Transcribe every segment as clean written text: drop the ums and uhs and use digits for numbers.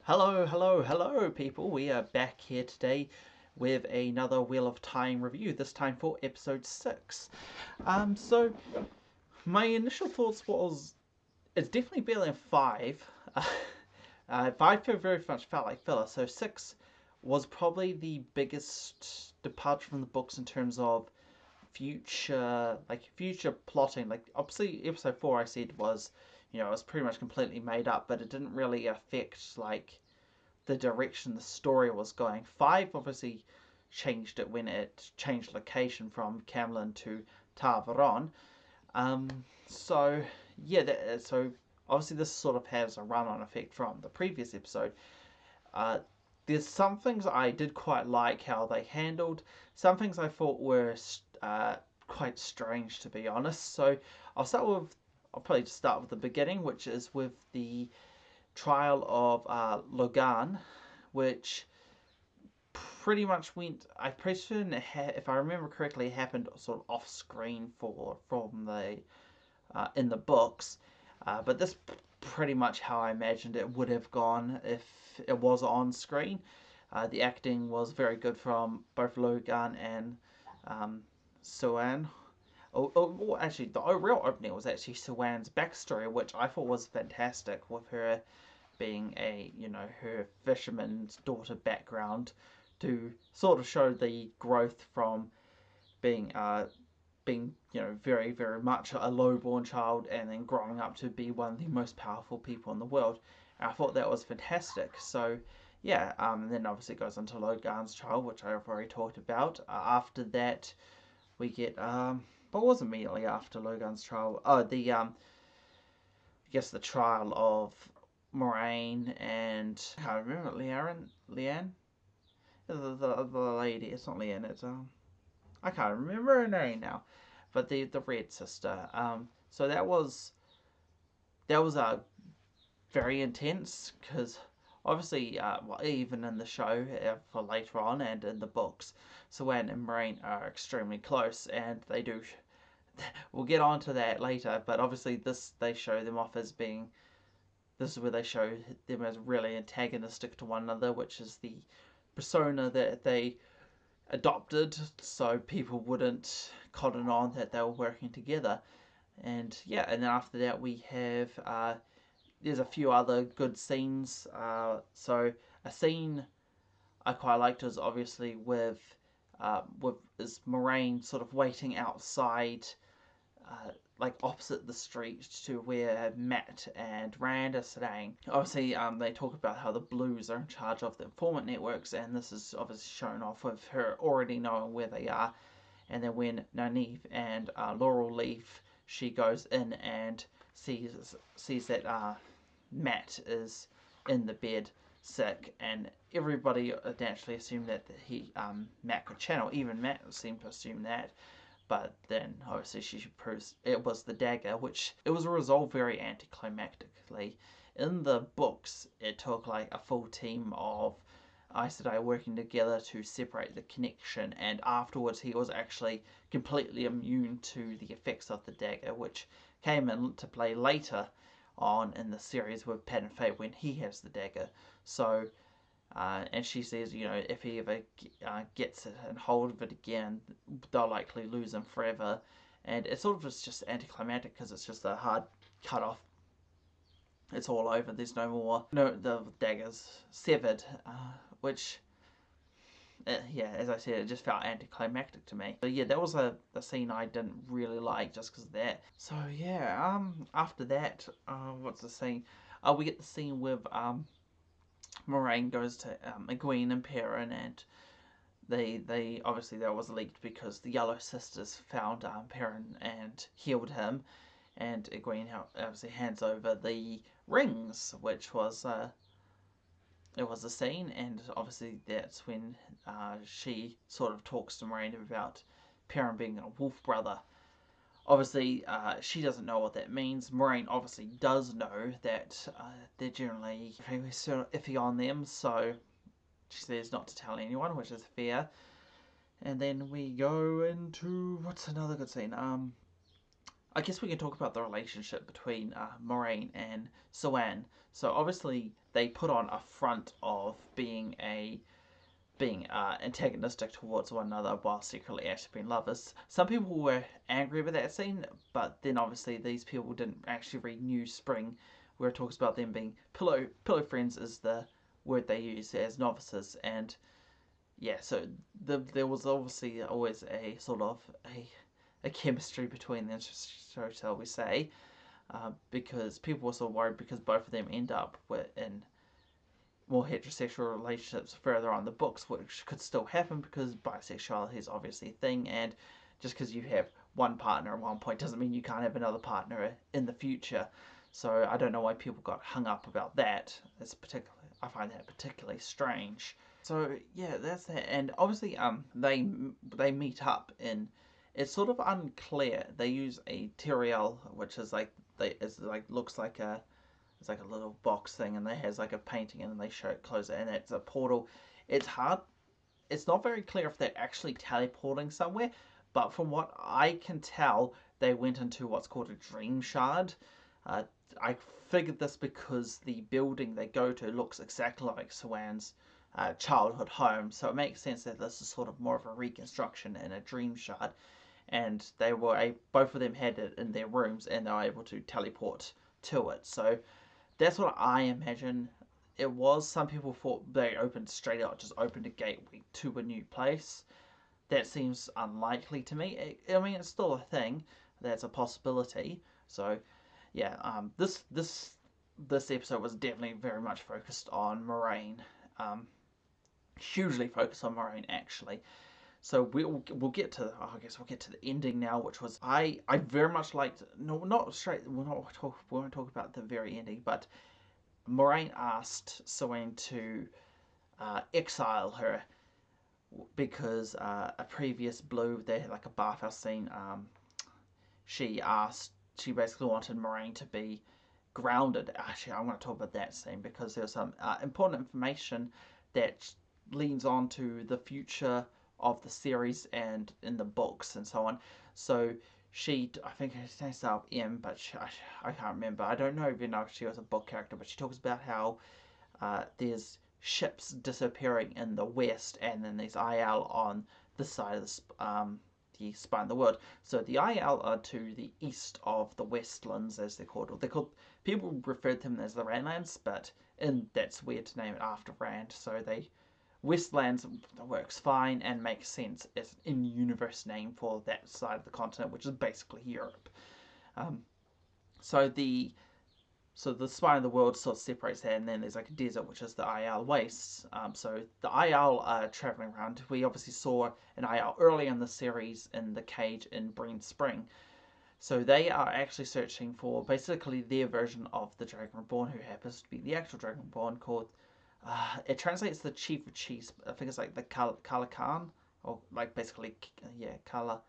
Hello, hello, hello, people. We are back here today with another Wheel of Time review, this time for episode 6. So my initial thoughts was it's definitely better than 5. 5 very much felt like filler, so 6 was probably the biggest departure from the books in terms of future plotting. Like, obviously, episode 4 I said was, it was pretty much completely made up, but it didn't really affect, like, the direction the story was going. 5 obviously changed it when it changed location from Camlin to Tarvaron. So yeah, so obviously this sort of has a run-on effect from the previous episode. Uh, there's some things I did quite like how they handled. Some things I thought were quite strange, to be honest. So I'll probably just start with the beginning, which is with the trial of Logan, which pretty much went. I'm pretty sure, if I remember correctly, it happened sort of off screen from the in the books, but this pretty much how I imagined it would have gone if it was on screen. The acting was very good from both Logan and Suan. Actually, the real opening was actually Suan's backstory, which I thought was fantastic, with her being her fisherman's daughter background, to sort of show the growth from being very very much a lowborn child and then growing up to be one of the most powerful people in the world. And I thought that was fantastic. So yeah, then obviously it goes into Logan's trial, which I've already talked about. After that, we get what was immediately after Logan's trial? Oh, the I guess the trial of Moraine and I can't remember, Leanne, the lady. It's not Leanne. It's I can't remember her name now, but the red sister. So that was very intense because obviously, well, even in the show for later on and in the books, Sawan and Moraine are extremely close, and they do. We'll get on to that later, but obviously they show them off as being. This is where they show them as really antagonistic to one another, which is the persona that they adopted, so people wouldn't cotton on that they were working together. And yeah, and then after that we have there's a few other good scenes. So a scene I quite liked was obviously with is Moraine sort of waiting outside, like opposite the street to where Matt and Rand are staying. Obviously, they talk about how the Blues are in charge of the informant networks, and this is obviously shown off with her already knowing where they are. And then when Nynaeve and Laurel leave, she goes in and sees that Matt is in the bed sick, and everybody naturally assumed that Matt could channel. Even Matt seemed to assume that, but then obviously she proves it was the dagger, which it was resolved very anticlimactically. In the books, it took like a full team of Aes Sedai working together to separate the connection, and afterwards he was actually completely immune to the effects of the dagger, which came into play later on in the series with Pat and Fate when he has the dagger. So, and she says, if he ever gets it and hold of it again, they'll likely lose him forever. And it sort of is just anticlimactic because it's just a hard cut off. It's all over. There's no more. No, the dagger's severed, which yeah, as I said, it just felt anticlimactic to me. So yeah, that was a scene I didn't really like just because of that. So yeah, after that, what's the scene? We get the scene with Moraine goes to Egwene and Perrin, and they obviously that was leaked because the Yellow Sisters found Perrin and healed him, and Egwene obviously hands over the rings, which was it was a scene, and obviously that's when she sort of talks to Moraine about Perrin being a wolf brother. Obviously, she doesn't know what that means. Moraine obviously does know that they're generally sort of iffy on them, so she says not to tell anyone, which is fair. And then we go into what's another good scene? I guess we can talk about the relationship between Moraine and Siwan. So obviously they put on a front of being antagonistic towards one another while secretly actually being lovers. Some people were angry with that scene, but then obviously these people didn't actually read New Spring, where it talks about them being pillow friends is the word they use as novices, and yeah, so there was obviously always a sort of a chemistry between them, so shall we say, because people were so worried because both of them end up in more heterosexual relationships further on the books, which could still happen because bisexuality is obviously a thing, and just because you have one partner at one point doesn't mean you can't have another partner in the future. So I don't know why people got hung up about that. I find that particularly strange. So yeah, that's that. And obviously, they meet up in. It's sort of unclear. They use a Teriel, which is like looks like a it's like a little box thing, and it has like a painting, and then they show it close it, and it's a portal. It's hard. It's not very clear if they're actually teleporting somewhere, but from what I can tell, they went into what's called a dream shard. Uh, I figured this because the building they go to looks exactly like Siwan's childhood home, so it makes sense that this is sort of more of a reconstruction in a dream shard. And both of them had it in their rooms, and they were able to teleport to it. So that's what I imagine it was. Some people thought they opened straight out, just opened a gateway to a new place. That seems unlikely to me. I mean, it's still a thing. That's a possibility. So, yeah, this episode was definitely very much focused on Moraine. Hugely focused on Moraine, actually. So we'll get to I guess we'll get to the ending now, which was I very much liked. No, not straight. We won't talk about the very ending, but Moraine asked Siwan to exile her because a previous Blue, they had like a bathhouse scene. She basically wanted Moraine to be grounded. Actually, I'm going to talk about that scene because there's some important information that leans on to the future of the series and in the books and so on. So I think her name starts with M, but I can't remember. I don't know even if she was a book character, but she talks about how there's ships disappearing in the west, and then there's IL on the side of the spine of the world. So the IL are to the east of the Westlands, as they're called. People refer to them as the Randlands, but that's weird to name it after Rand. So Westlands works fine and makes sense as an in-universe name for that side of the continent, which is basically Europe. Um, so the spine of the world sort of separates that, and then there's like a desert, which is the IL wastes. So the IL are traveling around. We obviously saw an IL early in the series in the cage in Breen Spring. So they are actually searching for basically their version of the Dragon Reborn, who happens to be the actual Dragon Reborn, called it translates the Chief of Chiefs. I think it's like the Kala Khan, or like basically Kala,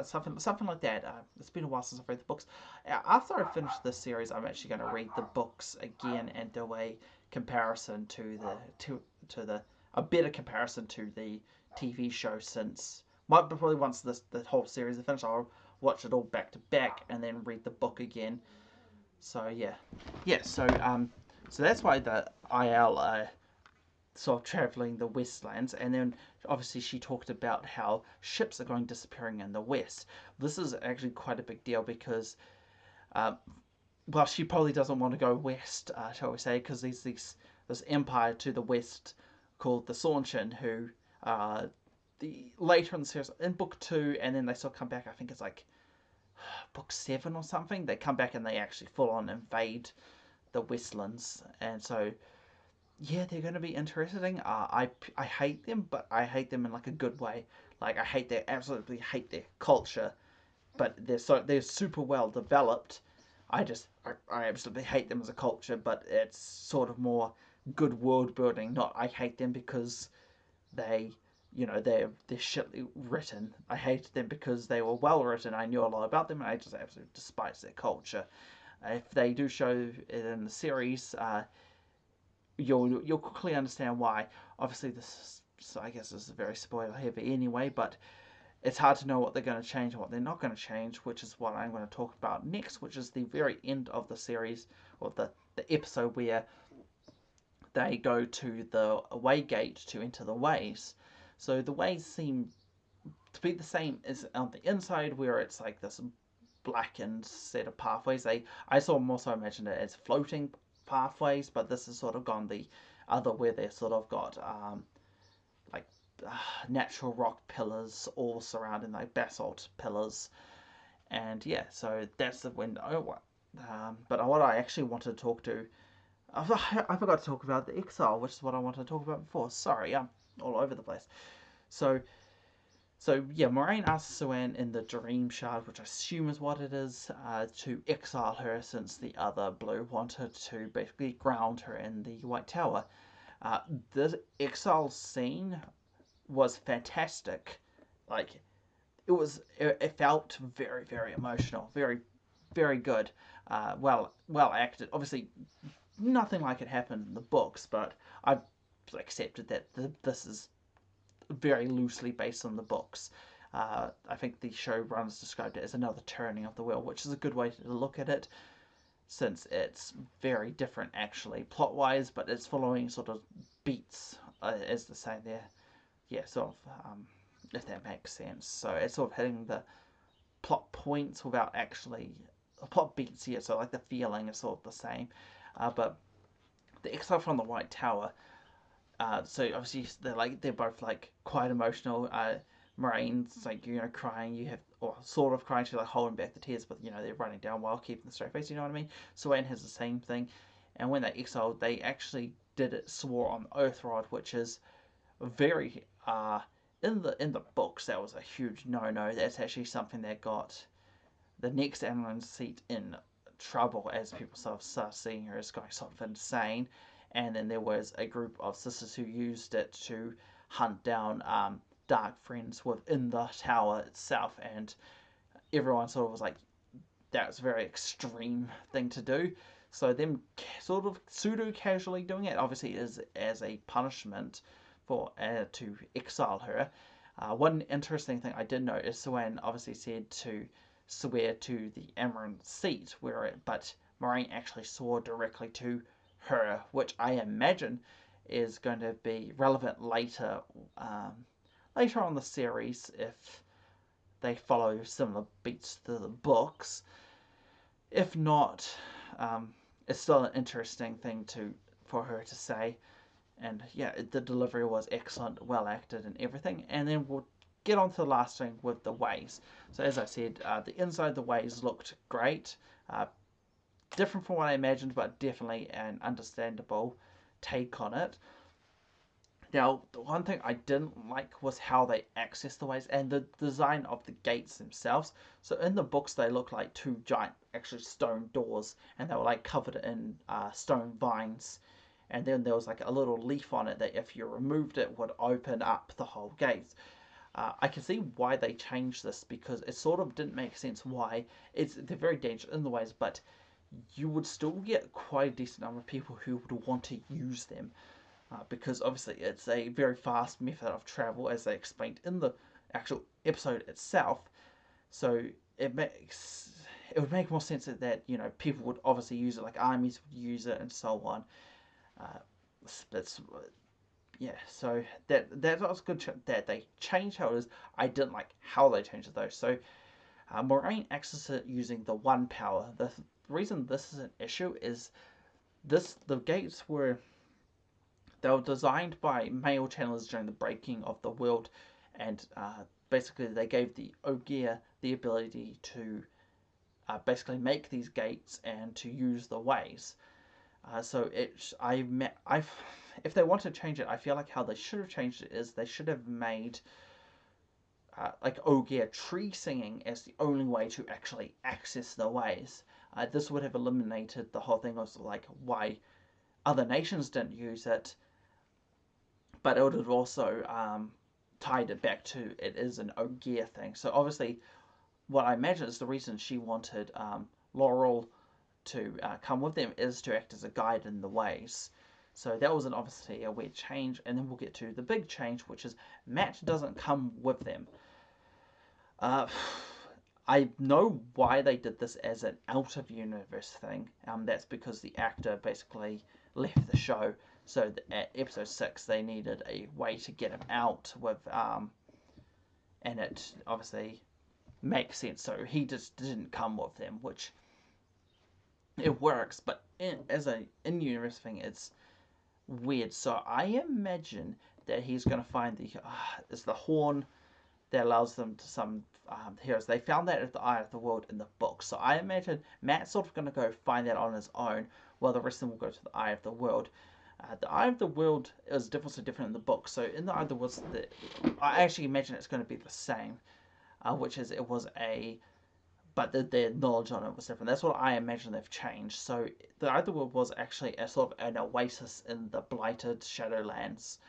something like that. It's been a while since I've read the books. After I finish this series, I'm actually going to read the books again and do a comparison to the a better comparison to the TV show, since probably once the whole series is finished, I'll watch it all back to back and then read the book again. So yeah. So that's why the IL are sort of traveling the Westlands, and then obviously she talked about how ships are going disappearing in the West. This is actually quite a big deal because, well, she probably doesn't want to go west, shall we say, because there's this empire to the west called the Saunchin, who later in the series, in book 2, and then they still come back. I think it's like book 7 or something. They come back and they actually full on invade the Westlands, and so yeah, they're going to be interesting. I hate them, but I hate them in like a good way. Like absolutely hate their culture, but they're super well developed. I absolutely hate them as a culture, but it's sort of more good world building. Not I hate them because they they're shitly written. I hate them because they were well written. I knew a lot about them, and I just absolutely despise their culture. If they do show it in the series, you'll quickly understand why. Obviously, I guess this is very spoiler heavy anyway, but it's hard to know what they're going to change and what they're not going to change, which is what I'm going to talk about next, which is the very end of the series, or the episode where they go to the away gate to enter the ways. So the ways seem to be the same as on the inside, where it's like this blackened set of pathways. I saw more so imagined it as floating pathways, but this has sort of gone the other, where they sort of got like natural rock pillars all surrounding, like basalt pillars. And yeah, so that's the window. But what I actually wanted to talk to, I forgot to talk about the Exile, which is what I wanted to talk about before. Sorry, I'm all over the place. So yeah, Moraine asks Suan in the Dream Shard, which I assume is what it is, to exile her, since the other blue wanted to basically ground her in the White Tower. The exile scene was fantastic. Like, it felt very, very emotional, very, very good. Well acted. Obviously, nothing like it happened in the books, but I've accepted that this is very loosely based on the books. I think the showrunners described it as another turning of the wheel, which is a good way to look at it, since it's very different actually plot-wise, but it's following sort of beats, as they say there. Yeah, sort of, if that makes sense. So it's sort of hitting the plot points without actually plot beats here. So like the feeling is sort of the same, but the exile from the White Tower. So obviously they're both like quite emotional. Moraine's like crying. You have, or sort of crying. She's like holding back the tears, but they're running down while keeping the straight face. You know what I mean? Suan has the same thing, and when they exiled, they actually did it swore on oath rod, which is very in the books that was a huge no. That's actually something that got the next Amazon's seat in trouble, as people sort of start seeing her as going sort of insane. And then there was a group of sisters who used it to hunt down dark friends within the tower itself, and everyone sort of was like, that was a very extreme thing to do. So them sort of pseudo casually doing it, obviously, is as a punishment for to exile her. One interesting thing I did notice, Suan obviously said to swear to the Amaranth seat, but Moraine actually swore directly to her, which I imagine is going to be relevant later, later on the series, if they follow similar beats to the books. If not, it's still an interesting thing for her to say. And yeah, the delivery was excellent, well acted, and everything. And then we'll get on to the last thing with the ways. So as I said, the inside of the ways looked great. Different from what I imagined, but definitely an understandable take on it. Now, the one thing I didn't like was how they access the ways and the design of the gates themselves. So in the books, they look like two giant, actually stone doors, and they were like covered in stone vines. And then there was like a little leaf on it that if you removed it would open up the whole gate. I can see why they changed this, because it sort of didn't make sense why. They're very dangerous in the ways, but you would still get quite a decent number of people who would want to use them. Because obviously it's a very fast method of travel, as they explained in the actual episode itself. So it would make more sense that people would obviously use it, like armies would use it and so on. That's yeah. So that was good that they changed how it is. I didn't like how they changed it though. So Moraine accesses it using the one power. The reason this is an issue is the gates were designed by male channelers during the breaking of the world, and basically they gave the Ogier the ability to basically make these gates and to use the ways. So if they want to change it, I feel like how they should have changed it is they should have made like Ogier tree singing as the only way to actually access the ways. This would have eliminated the whole thing of like why other nations didn't use it, but it would have also tied it back to it is an Ogier thing. So obviously, what I imagine is the reason she wanted Laurel to come with them is to act as a guide in the ways. So that was obviously a weird change, and then we'll get to the big change, which is Matt doesn't come with them. Uh, I know why they did this as an out of universe thing. That's because the actor basically left the show. So at episode 6, they needed a way to get him out with, and it obviously makes sense. So he just didn't come with them, which it works, but as a in universe thing, it's weird. So I imagine that he's going to find is the horn that allows them to some heroes. They found that at the Eye of the World in the book. So I imagine Matt's sort of going to go find that on his own, while the rest of them will go to the Eye of the World. The Eye of the World is different in the book. So in the Eye of the World, I actually imagine it's going to be the same, which is it was a but their knowledge on it was different. That's what I imagine they've changed. So the Eye of the World was actually a sort of an oasis in the blighted Shadowlands.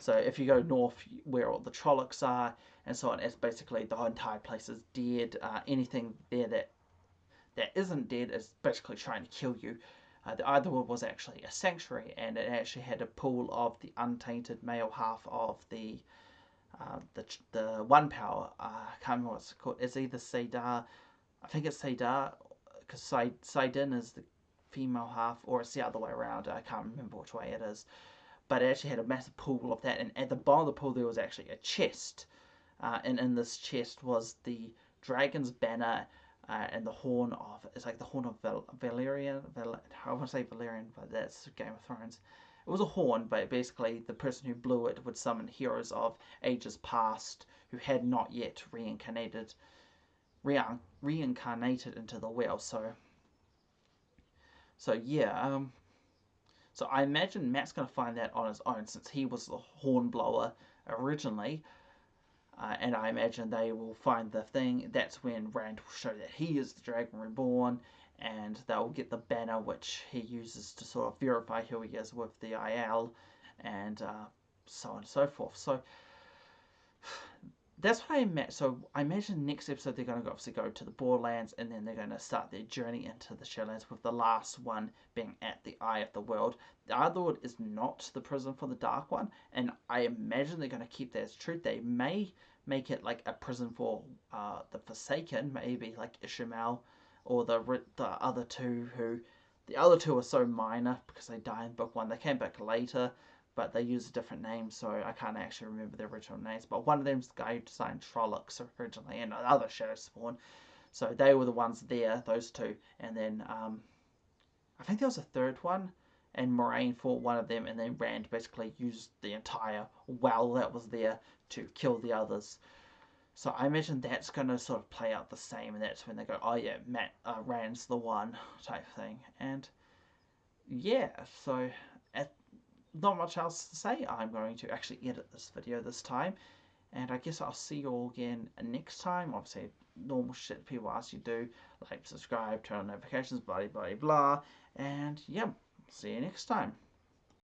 So if you go north, where all the Trollocs are and so on, it's basically the entire place is dead. Anything there that isn't dead is basically trying to kill you. The Eye of the World was actually a sanctuary, and it actually had a pool of the untainted male half of the one power. I can't remember what it's called. It's either Cedar. I think it's Cedar, because Sidin is the female half, or it's the other way around. I can't remember which way it is. But it actually had a massive pool of that, and at the bottom of the pool there was actually a chest, and in this chest was the dragon's banner and the horn of, it's like the horn of Valerian. I want to say Valerian, but that's Game of Thrones. It was a horn, but basically the person who blew it would summon heroes of ages past who had not yet reincarnated into the whale. So yeah. So I imagine Matt's going to find that on his own, since he was the hornblower originally. And I imagine they will find the thing. That's when Rand will show that he is the Dragon Reborn, and they'll get the banner, which he uses to sort of verify who he is with the IL, and so on and so forth. So that's what So I imagine next episode they're going to obviously go to the Borderlands, and then they're going to start their journey into the Shadowlands, with the last one being at the Eye of the World. The Eye of the World is not the prison for the Dark One, and I imagine they're going to keep that as true. They may make it like a prison for the Forsaken, maybe like Ishmael, or the other two who. The other two are so minor because they died in book one. They came back later, but they use a different name, so I can't actually remember their original names. But one of them's the guy who designed Trollocs originally, and another Shadow Spawn. So they were the ones there, those two. And then I think there was a third one, and Moraine fought one of them, and then Rand basically used the entire well that was there to kill the others. So I imagine that's going to sort of play out the same, and that's when they go, oh yeah, Rand's the one, type thing. And yeah, so at not much else to say. I'm going to actually edit this video this time, and I guess I'll see you all again next time. Obviously, normal shit people ask you to do, like, subscribe, turn on notifications, blah blah blah, and yeah, see you next time.